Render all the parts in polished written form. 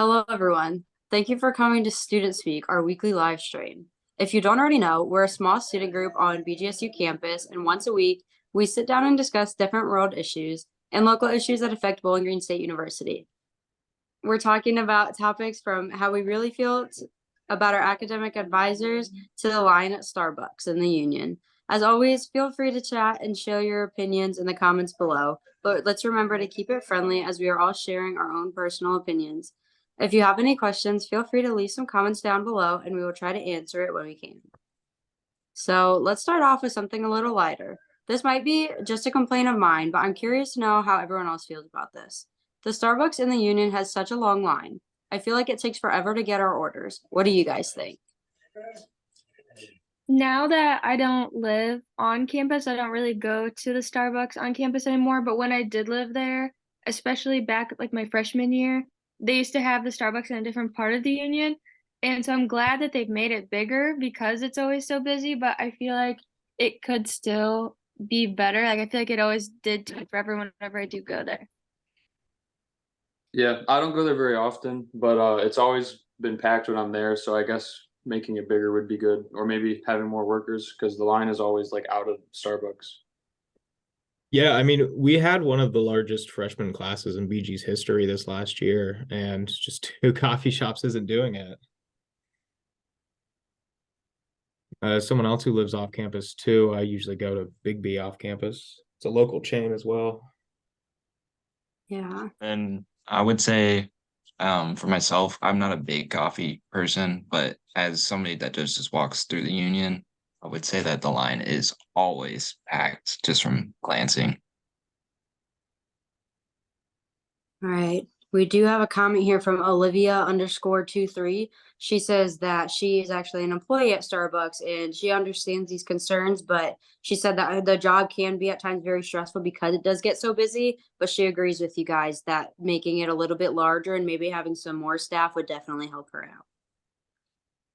Hello, everyone. Thank you for coming to Student Speak, our weekly live stream. If you don't already know, we're a small student group on BGSU campus, and once a week, we sit down and discuss different world issues and local issues that affect Bowling Green State University. We're talking about topics from how we really feel about our academic advisors to the line at Starbucks in the Union. As always, feel free to chat and share your opinions in the comments below, but let's remember to keep it friendly as we are all sharing our own personal opinions. If you have any questions, feel free to leave some comments down below and we will try to answer it when we can. So let's start off with something a little lighter. This might be just a complaint of mine, but I'm curious to know how everyone else feels about this. The Starbucks in the Union has such a long line. I feel like it takes forever to get our orders. What do you guys think? Now that I don't live on campus, I don't really go to the Starbucks on campus anymore. But when I did live there, especially back like my freshman year, they used to have the Starbucks in a different part of the Union. And so I'm glad that they've made it bigger because it's always so busy, but I feel like it could still be better. Like I feel like it always did take forever whenever I do go there. Yeah, I don't go there very often, but it's always been packed when I'm there. So I guess making it bigger would be good, or maybe having more workers because the line is always like out of Starbucks. Yeah, I mean, we had one of the largest freshman classes in BG's history this last year, and just two coffee shops isn't doing it. Someone else who lives off campus too, I usually go to Big B off campus. It's a local chain as well. Yeah. And I would say, for myself, I'm not a big coffee person, but as somebody that just walks through the Union, I would say that the line is always packed just from glancing. All right. We do have a comment here from Olivia_23. She says that she is actually an employee at Starbucks and she understands these concerns, but she said that the job can be at times very stressful because it does get so busy. But she agrees with you guys that making it a little bit larger and maybe having some more staff would definitely help her out.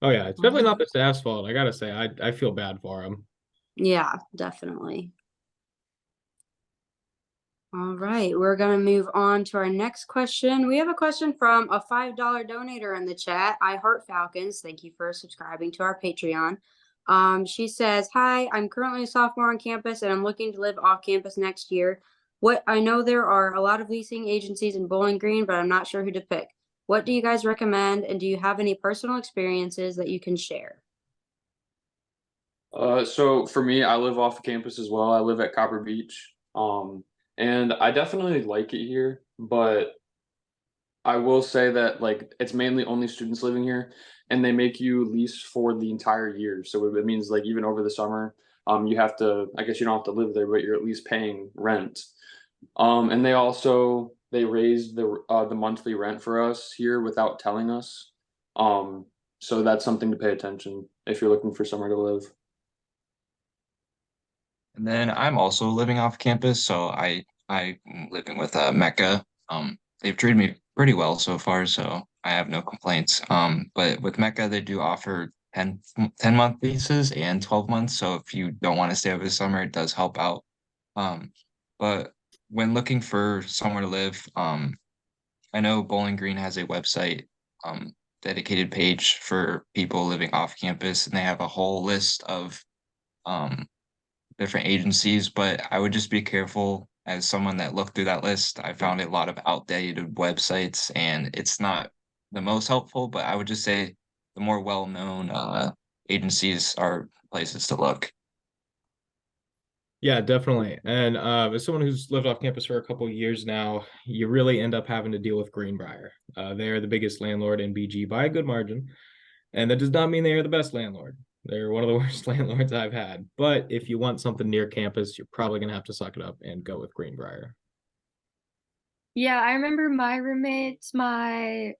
Oh yeah, it's definitely not the staff's fault. I gotta say, I feel bad for them. Yeah, definitely. All right, we're going to move on to our next question. We have a question from a $5 donator in the chat. I Heart Falcons. Thank you for subscribing to our Patreon. She says, "Hi, I'm currently a sophomore on campus and I'm looking to live off campus next year. What I know there are a lot of leasing agencies in Bowling Green, but I'm not sure who to pick. What do you guys recommend, and do you have any personal experiences that you can share?" So for me, I live off campus as well. I live at Copper Beach. And I definitely like it here, but I will say that like it's mainly only students living here, and they make you lease for the entire year. So it means like even over the summer, you have to. I guess you don't have to live there, but you're at least paying rent. And they raised the monthly rent for us here without telling us. So that's something to pay attention if you're looking for somewhere to live. And then I'm also living off campus, so I'm living with Mecca. They've treated me pretty well so far, so I have no complaints. But with Mecca, they do offer 10-month leases and 12 months. So if you don't want to stay over the summer, it does help out. But when looking for somewhere to live, I know Bowling Green has a website, dedicated page for people living off campus, and they have a whole list of um different agencies, but I would just be careful. As someone that looked through that list, I found a lot of outdated websites and it's not the most helpful, but I would just say the more well-known agencies are places to look. Yeah, definitely. And as someone who's lived off campus for a couple years now, you really end up having to deal with Greenbrier. They're the biggest landlord in BG by a good margin, and that does not mean they are the best landlord. They're one of the worst landlords I've had. But if you want something near campus, you're probably gonna have to suck it up and go with Greenbrier. Yeah, I remember my roommates, my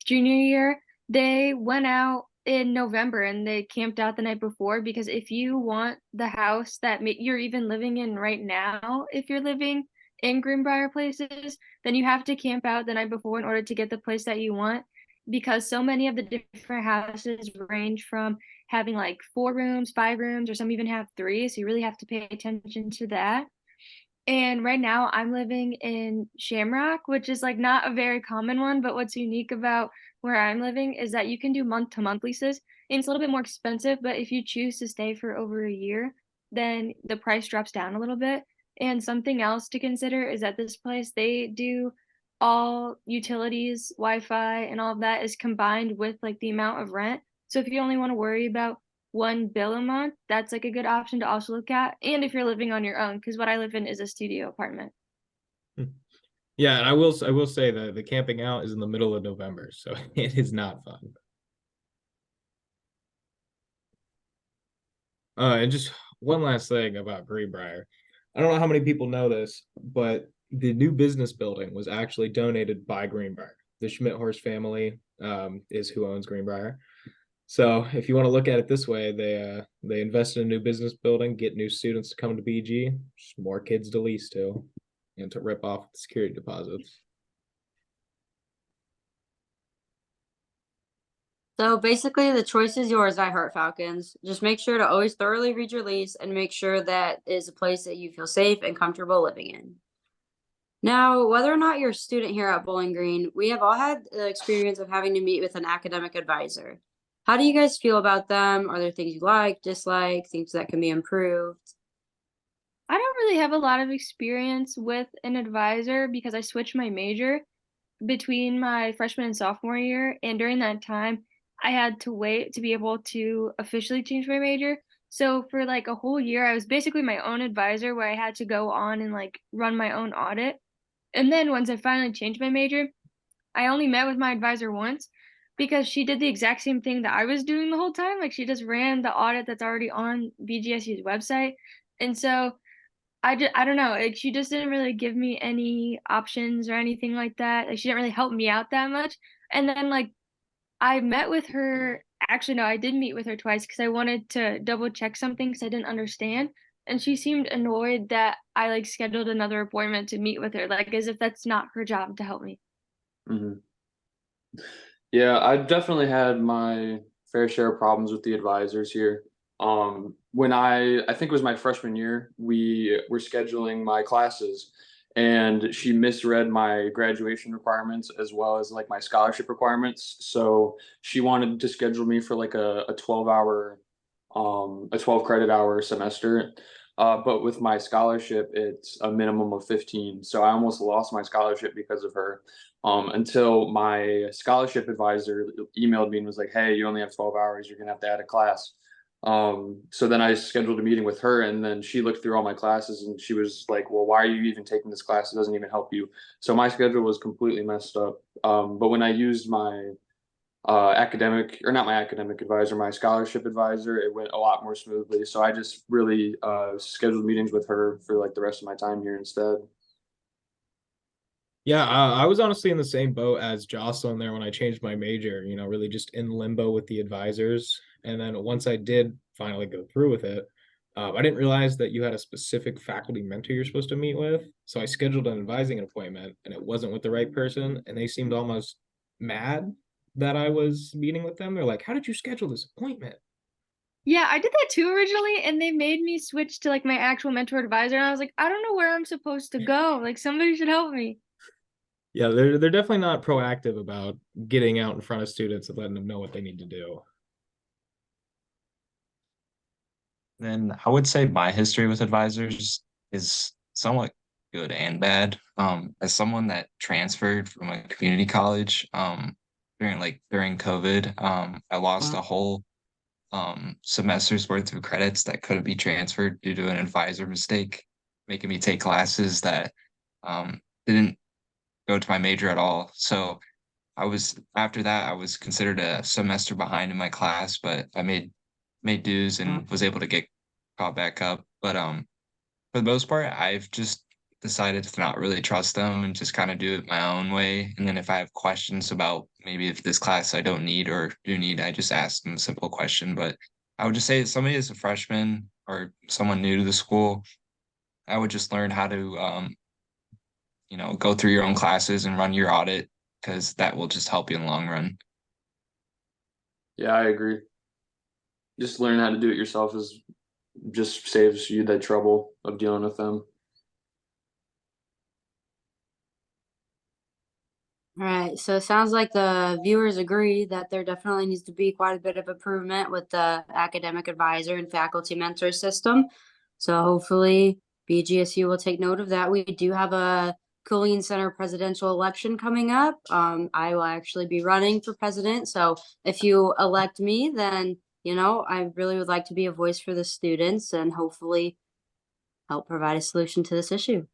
junior year, they went out in November and they camped out the night before because if you want the house that you're even living in right now, if you're living in Greenbrier places, then you have to camp out the night before in order to get the place that you want because so many of the different houses range from having like 4 rooms, 5 rooms, or some even have 3, so you really have to pay attention to that. And right now I'm living in Shamrock, which is like not a very common one, but what's unique about where I'm living is that you can do month to month leases. And it's a little bit more expensive, but if you choose to stay for over a year, then the price drops down a little bit. And something else to consider is that this place, they do all utilities, Wi-Fi, and all of that is combined with like the amount of rent. So if you only want to worry about one bill a month, that's like a good option to also look at. And if you're living on your own, because what I live in is a studio apartment. Yeah, and I will say that the camping out is in the middle of November, so it is not fun. And just one last thing about Greenbrier. I don't know how many people know this, but the new business building was actually donated by Greenbrier. The Schmidt-Horst family is who owns Greenbrier. So if you want to look at it this way, they invest in a new business building, get new students to come to BG, just more kids to lease to, and to rip off the security deposits. So basically, the choice is yours, I Heart Falcons. Just make sure to always thoroughly read your lease and make sure that is a place that you feel safe and comfortable living in. Now, whether or not you're a student here at Bowling Green, we have all had the experience of having to meet with an academic advisor. How do you guys feel about them? Are there things you like, dislike, things that can be improved? I don't really have a lot of experience with an advisor because I switched my major between my freshman and sophomore year. And during that time, I had to wait to be able to officially change my major. So for like a whole year, I was basically my own advisor where I had to go on and like run my own audit. And then once I finally changed my major, I only met with my advisor once because she did the exact same thing that I was doing the whole time. Like she just ran the audit that's already on BGSU's website. And so I don't know, like, she just didn't really give me any options or anything like that, like, she didn't really help me out that much, and then, like, I met with her actually, no, I did meet with her twice because I wanted to double check something because I didn't understand, and she seemed annoyed that I, like, scheduled another appointment to meet with her, like, as if that's not her job to help me. Mhm. Yeah, I definitely had my fair share of problems with the advisors here. When I think it was my freshman year, we were scheduling my classes and she misread my graduation requirements as well as like my scholarship requirements. So she wanted to schedule me for like a 12-hour, a 12 credit hour semester. But with my scholarship, it's a minimum of 15. So I almost lost my scholarship because of her, until my scholarship advisor emailed me and was like, "Hey, you only have 12 hours. You're gonna have to add a class." So then I scheduled a meeting with her, and then she looked through all my classes, and she was like, "Well, why are you even taking this class? It doesn't even help you." So my schedule was completely messed up. But when I used my academic, or not my academic advisor, my scholarship advisor, it went a lot more smoothly. So I just really scheduled meetings with her for like the rest of my time here instead. Yeah, I was honestly in the same boat as Jocelyn there when I changed my major, really just in limbo with the advisors. And then once I did finally go through with it, I didn't realize that you had a specific faculty mentor you're supposed to meet with. So I scheduled an advising appointment and it wasn't with the right person. And they seemed almost mad that I was meeting with them. They're like, "How did you schedule this appointment?" Yeah, I did that too originally, and they made me switch to, like, my actual mentor advisor, and I was like, "I don't know where I'm supposed to go, like, somebody should help me." Yeah, they're definitely not proactive about getting out in front of students and letting them know what they need to do. Then I would say my history with advisors is somewhat good and bad. As someone that transferred from a community college, during COVID, I lost a whole semester's worth of credits that couldn't be transferred due to an advisor mistake, making me take classes that didn't go to my major at all. So after that, I was considered a semester behind in my class, but I made dues and was able to get caught back up. But for the most part, I've just decided to not really trust them and just kind of do it my own way. And then if I have questions about maybe if this class I don't need or do need, I just ask them a simple question. But I would just say if somebody is a freshman or someone new to the school, I would just learn how to go through your own classes and run your audit because that will just help you in the long run. Yeah, I agree. Just learn how to do it yourself is just saves you the trouble of dealing with them. All right, so it sounds like the viewers agree that there definitely needs to be quite a bit of improvement with the academic advisor and faculty mentor system. So hopefully BGSU will take note of that. We do have a Killeen Center presidential election coming up. I will actually be running for president. So if you elect me, then, you know, I really would like to be a voice for the students and hopefully help provide a solution to this issue.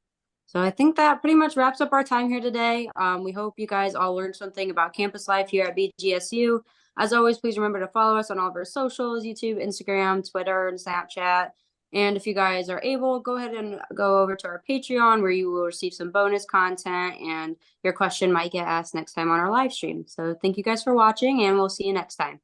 So I think that pretty much wraps up our time here today. We hope you guys all learned something about campus life here at BGSU. As always, please remember to follow us on all of our socials, YouTube, Instagram, Twitter, and Snapchat. And if you guys are able, go ahead and go over to our Patreon where you will receive some bonus content and your question might get asked next time on our live stream. So thank you guys for watching and we'll see you next time.